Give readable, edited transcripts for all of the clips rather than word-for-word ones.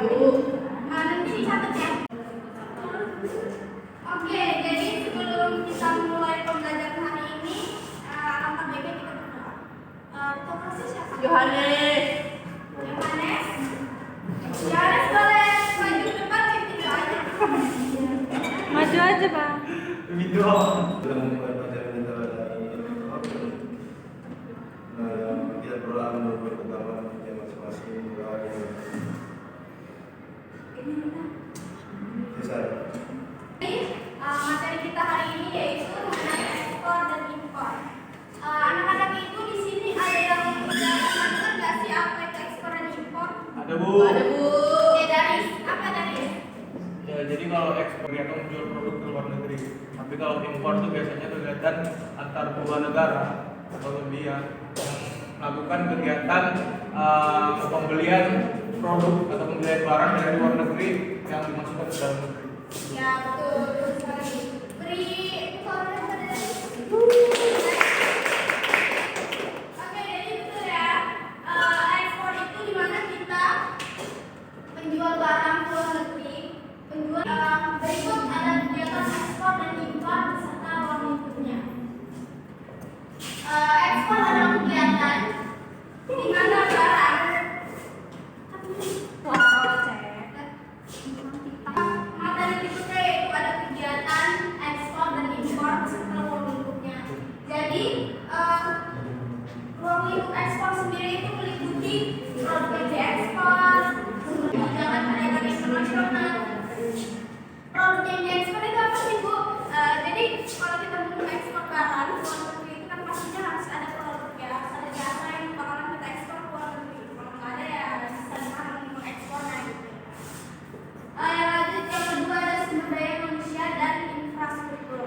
dulu. Nanti catat ya. Oke, jadi sebelum kita mulai pembelajaran hari ini, langkah baiknya kita berdoa. Kita kasih siapa? Yohanes. Yohanes boleh maju ke depan gitu aja. Maju aja, Pak. Video. Sudah membuat pelajaran kita pada ini. Kita berdoa menurut pertama yang masing-masing doa yang besar. Materi kita hari ini yaitu mengenai ekspor dan impor. Anak-anak itu di sini ada yang mengerti nggak sih apa itu ekspor dan impor? Ada Bu. Ada Bu. Daris, apa Daris? Ya, jadi kalau ekspor itu menjual produk ke luar negeri. Tapi kalau impor itu biasanya kegiatan antar dua negara atau lebih yang melakukan kegiatan pembelian produk atau pembelian barang dari luar negeri yang dimasukkan ke dalam negeri. Ya betul sekali. Beri suaranya pada Daris. Oke, jadi betul ya. Ekspor itu dimana kita menjual barang ke luar negeri. Berikut ada kegiatan ekspor dan impor beserta uang lingkupnya. Ekspor adalah kegiatan di mana barang materi berikutnya yaitu ada kegiatan ekspor dan impor beserta uang lingkupnya. Jadi ruang lingkup ekspor sendiri itu meliputi produk yang diekspor, kebijakan perdagangan internasional. Produk yang diekspor itu apa sih Bu? Jadi kalau kita mau ekspor barang ke luar negeri itu kan pastinya harus ada produk ya, harus ada jasa yang bakalan kita ekspor ke luar negeri. Kalau nggak ada ya bisa mengekspornya gitu. Yang lanjut yang kedua ada sumber daya manusia dan infrastruktur.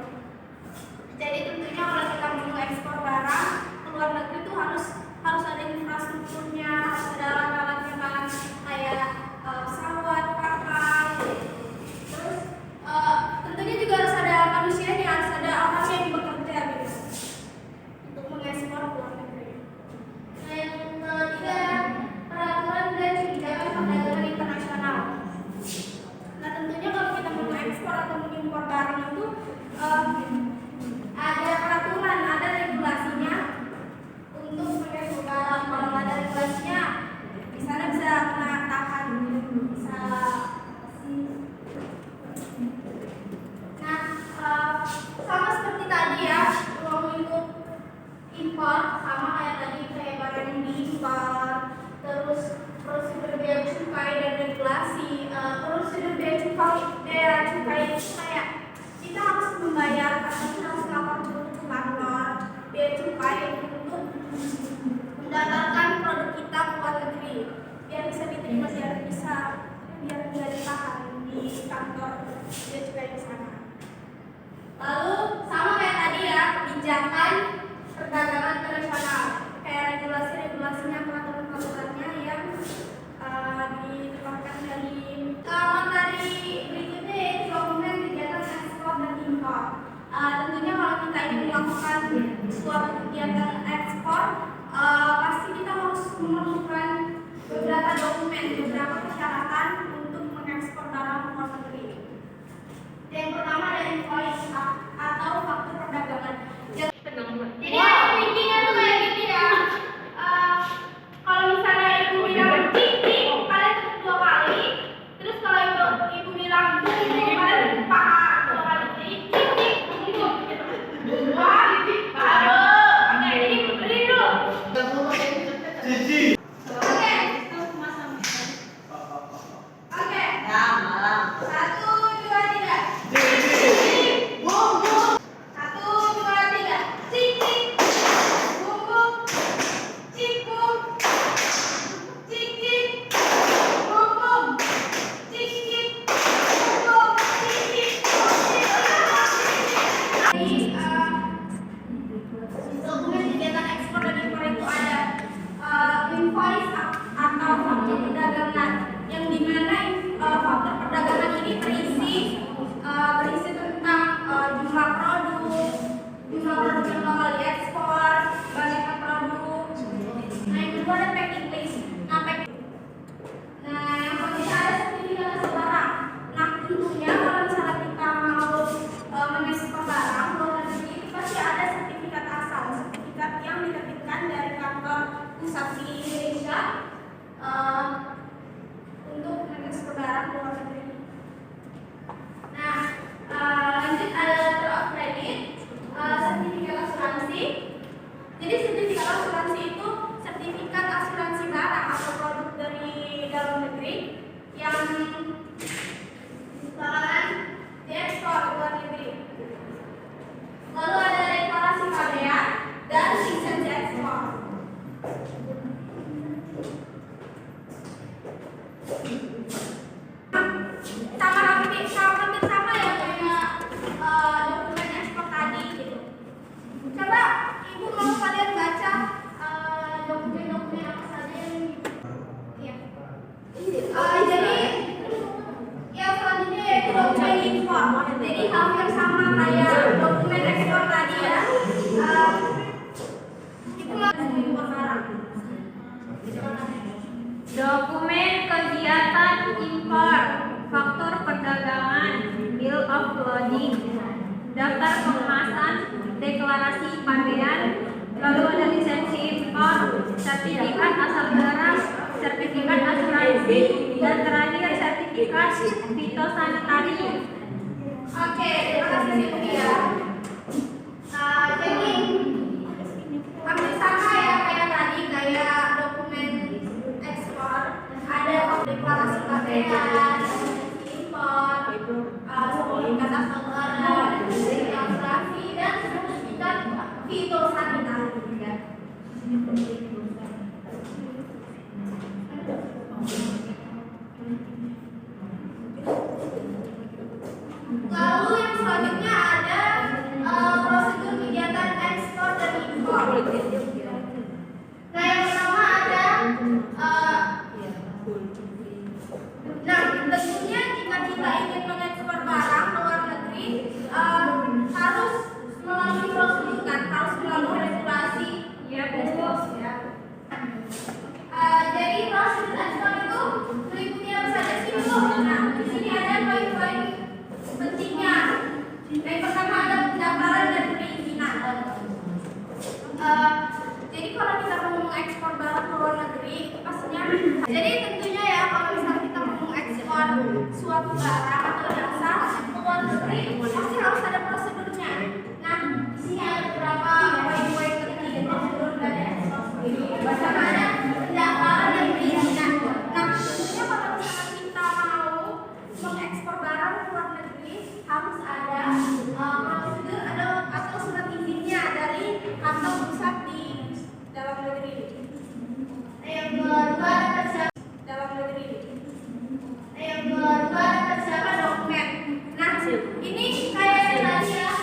Jadi tentunya kalau kita mau ekspor barang ke luar negeri itu harus ada infrastrukturnya, harus ada alat-alatnya kan kayak pesawat, kapal. Terus tentunya juga harus ada manusianya, harus ada orang yang bekerja gitu untuk mengekspor ke luar negeri. Nah, yang ketiga peraturan dan kebijakan perdagangan internasional. Nah tentunya kalau kita mau ekspor atau mengimpor barang itu ada peraturan, ada regulasinya untuk mengekspor barang. Kalau nggak ada regulasinya, di sana bisa kena tahan, bisa sama seperti tadi ya, ruang lingkup impor sama kayak tadi, kayak barang yang diimpor, terus prosedur bea cukai dan regulasi. Prosedur bea cukai itu kayak kita harus membayar atau kita harus lapor dulu ke kantor bea cukai untuk mendaftarkan produk kita ke luar negeri biar bisa diterima, biar tidak ditahan di kantor bea cukai di sana. Lalu sama kayak tadi ya, kebijakan perdagangan internasional kayak regulasinya, peraturan-peraturannya yang dikeluarkan dari materi berikutnya yaitu dokumen kegiatan ekspor dan impor. Tentunya kalau kita ingin melakukan suatu kegiatan ekspor, pasti kita harus memerlukan beberapa dokumen, beberapa persyaratan untuk mengekspor barang ke luar negeri. Yang pertama ada invoice atau faktur perdagangan. Jadi bikinnya tuh kayak gini ya. Kalau misalnya ibu bilang cik, kalian tutup 2 kali. Terus kalau ibu bilang kalian tutup paha 2 kali. Jadi cik tutup gitu. Wah, baru. Oke, jadi beri dulu. Oke. hampir sama ya kayak dokumen ekspor tadi gitu. Coba ibu mau kalian baca dokumen-dokumen apa saja yang ya. Jadi yang selanjutnya yaitu dokumen impor. Jadi hampir sama kayak dokumen ekspor tadi ya. Itu langsung impor barang. Dokumen kegiatan impor, faktur perdagangan, bill of loading, daftar pengemasan, deklarasi pabean, lalu ada lisensi impor, sertifikat asal barang, sertifikat asuransi, dan terakhir sertifikat fitosanitari. Oke, terima kasih Cynthia. Jadi hampir sama ya kayak tadi, kayak dokumen ekspor, ada deklarasi pabean, impor, sertifikat asal barang, sertifikat asuransi, dan sertifikat fitosanitari. Lalu yang selanjutnya ada prosedur kegiatan ekspor dan impor. Nah, yang pertama ada tentunya jika kita ingin mengekspor barang ke luar negeri harus melalui prosedur kan, harus melalui regulasi. Ya, Bu. Jadi prosedur ekspor itu meliputi apa saja sih, Bu? Nah, di sini ada poin-poin pentingnya. Yang pertama ada pendaftaran dan perizinan. Jadi kalau kita mau mengekspor barang ke luar negeri, pastinya. Jadi tentunya ya kalau misalnya kita mau mengekspor suatu barang atau jasa ke luar negeri, pasti harus ada prosedurnya. Nah, di sini ada beberapa poin-poin penting prosedur dari ekspor sendiri. Pertama ada pendaftaran dan perizinan. Nah, tentunya kalau misalnya kita mau mengekspor barang ke luar negeri, harus ada prosedur atau surat izinnya dari kantor pusat di dalam negeri. Yang kedua ada persiapan dalam negeri. Yang kedua ada persiapan dokumen. Nah, ini kayak yang tadi ya.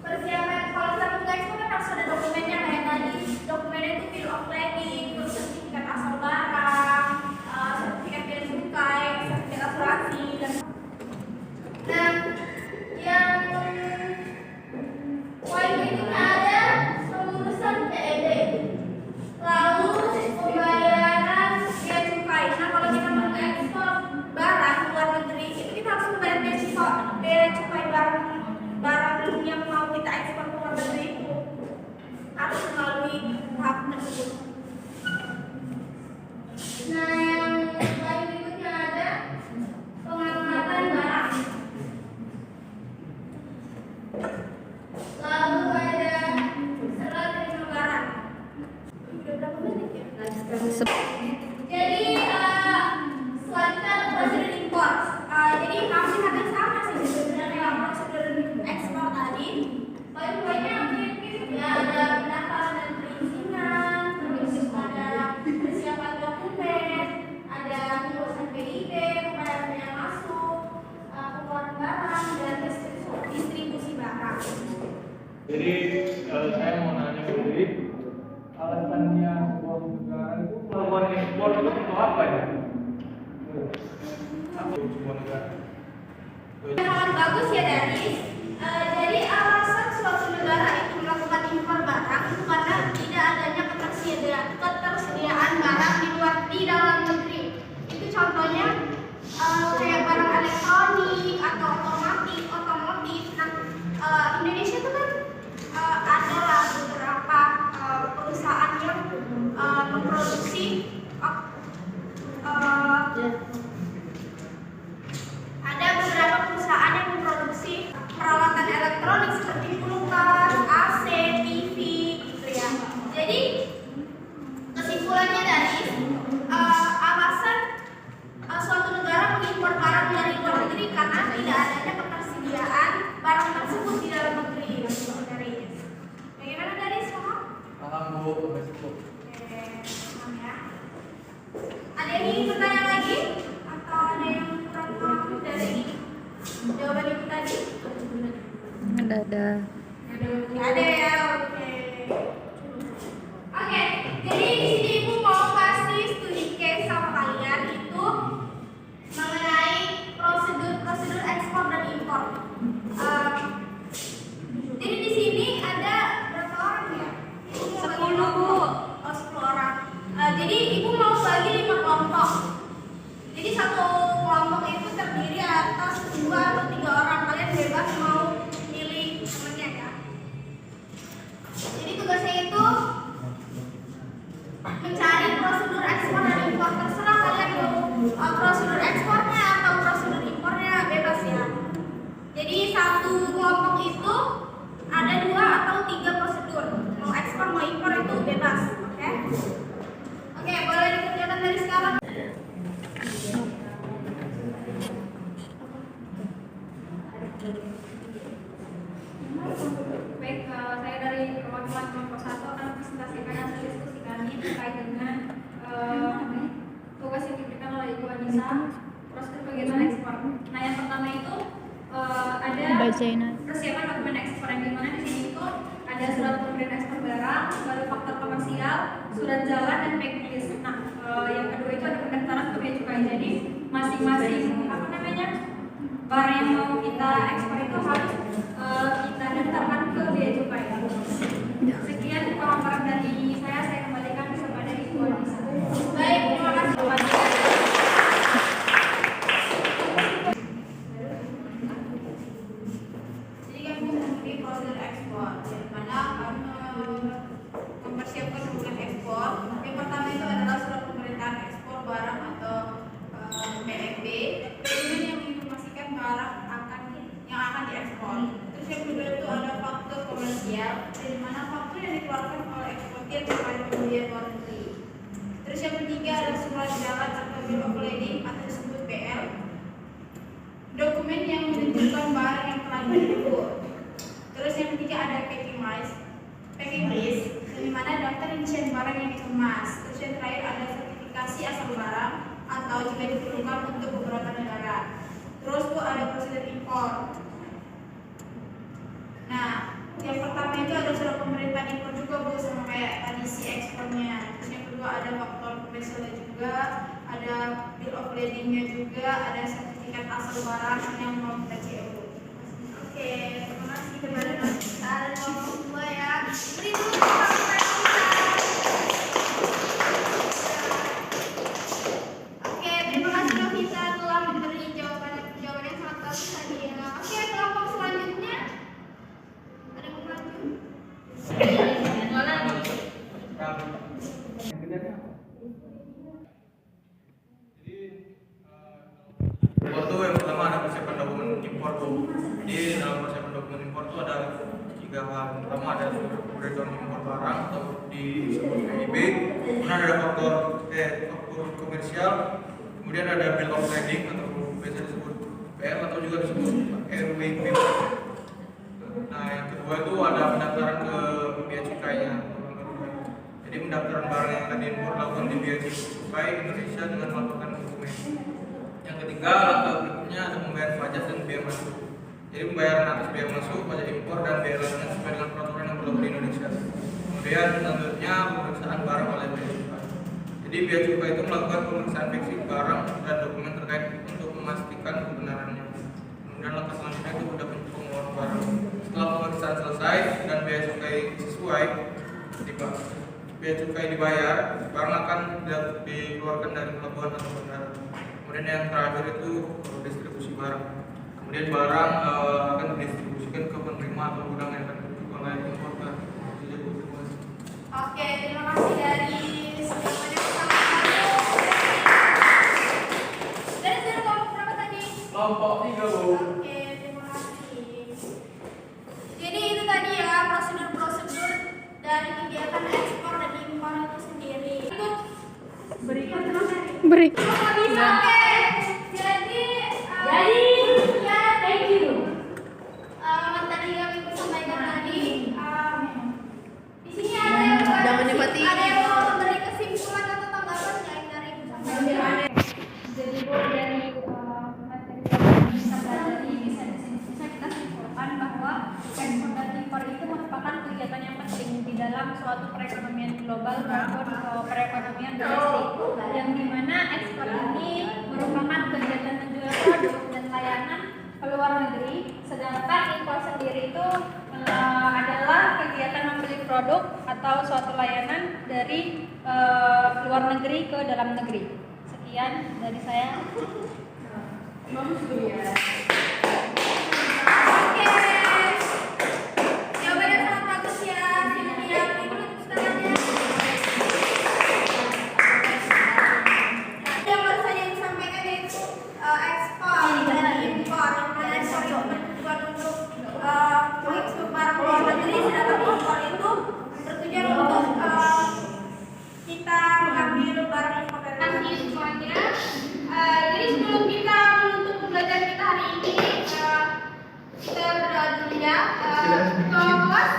Persiapan kalau kita mau ekspor kan harus ada dokumennya kayak tadi. Dokumennya itu bill of lading, terus sertifikat asal barang, sertifikat bea cukai, sertifikat asuransi dan yang poin berikutnya ada pengurusan TED, lalu pembayaran bea cukai. Nah, kalau kita mau ekspor barang ke luar negeri itu kita harus membayar bea cukai barang yang mau kita ekspor ke luar negeri itu harus melalui tahap tersebut. Nah, yang poin berikutnya ada pengangkatan barang. Lalu ada serah terima barang. Udah berapa menit ya? Jadi selanjutnya ada prosedur impor. Jadi hampir sama sih sebenarnya prosedur ekspor tadi. Poin-poinnya hampir ya, ada pendaftaran dan perizinan, terus ada persiapan dokumen, ada pengurusan PIB, pembayaran bea masuk, pengeluaran barang, dan distribusi barang. Jadi saya mau nanya sendiri, alasannya sebuah negara itu melakukan ekspor itu untuk apa ya? Apa sebuah negara? Sangat bagus ya Danis. Jadi alasan suatu negara itu melakukan impor barang itu karena tidak adanya ketersediaan barang di dalam negeri. Itu contohnya kayak barang elektronik atau otomotif. Nah, Indonesia itu kan adalah beberapa perusahaan yang memproduksi ada beberapa perusahaan yang memproduksi peralatan elektronik seperti kulkas, Ada. Ada ya, oke. Oke, jadi di sini ibu mau kasih studi case sama kalian itu mengenai prosedur ekspor dan impor. Jadi di sini ada berapa orang ya? 10, Bu. Oh, 10 orang. Jadi ibu mau bagi 5 kelompok. Jadi satu kelompok itu terdiri atas 2 atau 3 orang. Kalian bebas mau milih temannya ya. Jadi tugasnya itu mencari prosedur ekspor dan impor. Terserah kalian mau prosedur ekspornya atau prosedur impornya, bebas ya. Jadi satu kelompok itu ada 2 atau 3 prosedur. Mau ekspor mau impor itu bebas, oke? Oke, boleh dikerjakan dari sekarang. Baik, saya dari perwakilan kelompok 1 akan presentasikan hasil diskusi kami terkait dengan tugas yang diberikan oleh Ibu Anissa, prosedur kegiatan ekspor. Nah, yang pertama itu ada Bacain aja. persiapan dokumen ekspor, yang dimana di sini itu ada surat pemberian ekspor barang, lalu faktor komersial, surat jalan, dan packing list. Nah, yang kedua itu ada pendaftaran ke bea cukai. Jadi masing-masing barang yang mau kita ekspor itu harus kita daftarkan ke bea cukai. Sekian pemaparan dari saya kembalikan kepada Ibu Anissa. Baik, terima kasih. Jadi kami menghadapi prosedur ekspor, di mana kami mempersiapkan dokumen ekspor. Yang pertama itu adalah surat pemerintahan ekspor barang atau PMB, dokumen yang menginformasikan barang yang akan diekspor. Terus yang kedua itu ada faktur komersial, di mana faktur yang dikeluarkan oleh eksportir kepada pembelian luar negeri. Terus yang ketiga ada surat jalan atau bill of lading atau disebut BL, dokumen yang menunjukkan barang yang telah diimpor. Terus yang ketiga ada packing list, di mana daftar rincian barang yang dikemas. Terus yang terakhir ada sertifikasi asal barang atau jika diperlukan untuk beberapa negara. Terus Bu ada prosedur impor. Nah, yang pertama itu ada surat pemerintahan impor juga Bu, sama kayak tadi si ekspornya. Terus yang kedua ada faktor komersialnya juga, ada bill of ladingnya juga, ada sertifikat asal barang yang mau kita cek Bu. Oke, terima kasih kepada kita dan kelompok 2 ya. Beri dulu tepuk tangan kita. Oke, terima kasih Novita telah memberi jawaban yang sangat bagus tadi ya. Oke, kelompok selanjutnya ada yang mau Impor tuh yang pertama ada persiapan dokumen impor tuh. Jadi dalam persiapan dokumen impor tuh ada 3 hal. Pertama ada breakdown impor barang atau disebut PIB, kemudian ada faktor komersial, kemudian ada bill of lading atau biasa disebut PL atau juga disebut RWP. Nah yang kedua itu ada pendaftaran ke bea cukainya. Jadi pendaftaran barang yang akan diimpor dilakukan di bea cukai Indonesia dengan melakukan dokumen. Yang ketiga, langkah berikutnya ada pembayaran pajak dan bea masuk. Jadi pembayaran atas bea masuk, pajak impor dan bea lainnya sesuai dengan peraturan yang berlaku di Indonesia. Kemudian selanjutnya pemeriksaan barang oleh bea cukai. Jadi bea cukai itu melakukan pemeriksaan fisik barang dan dokumen terkait untuk memastikan kebenarannya. Kemudian langkah selanjutnya itu sudah pengeluaran barang. Setelah pemeriksaan selesai dan bea cukai sesuai, bea cukai dibayar, barang akan dikeluarkan dari pelabuhan atau bandara. Kemudian yang terakhir itu distribusi barang. Kemudian barang akan didistribusikan ke penerima atau gudang yang akan oleh importer. Oke, terima kasih dari semuanya bersama. Dari kelompok berapa tadi? Kelompok 3 Bu. Oke, terima kasih. Jadi itu tadi ya prosedur-prosedur dari kegiatan ekspor dan impor itu sendiri. Itu berikutnya. Oke. Jadi ya thank you. Tadi kami sampaikan tadi. Di sini ada yang mau memberi kesimpulan atau tanggapan nggak dari Ibu sampaikan? Jadi dari materi yang bisa pelajari bisa kita simpulkan bahwa ekspor ini merupakan kegiatan menjual produk dan layanan ke luar negeri, sedangkan impor sendiri itu adalah kegiatan membeli produk atau suatu layanan dari luar negeri ke dalam negeri. Sekian dari saya. Oke. Jawabannya sangat bagus ya. Silvia, beri dulu tepuk tangannya. Yang baru saja disampaikan yaitu ekspor dan impor. Yang mana ekspor itu bertujuan untuk mengekspor barang luar negeri, sedangkan impor itu bertujuan untuk kita mengambil barang impor dari luar negeri semuanya. Jadi sebelum kita menutup pembelajaran kita hari ini, kita berdoa dulu ya. Kalau kelas,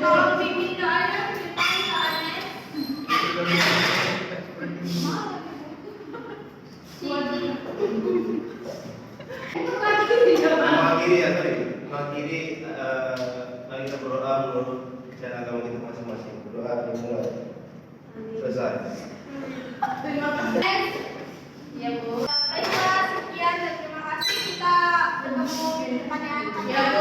kalau bimbing doanya, bimbing doanya. Mengakhiri ya tadi, mengakhiri mari kita berdoa menurut cara agama kita masing-masing. Berdoa dimulai. Selesai. Terima kasih. Ya Bu. Baiklah, sekian dan terima kasih. Kita bertemu di depannya.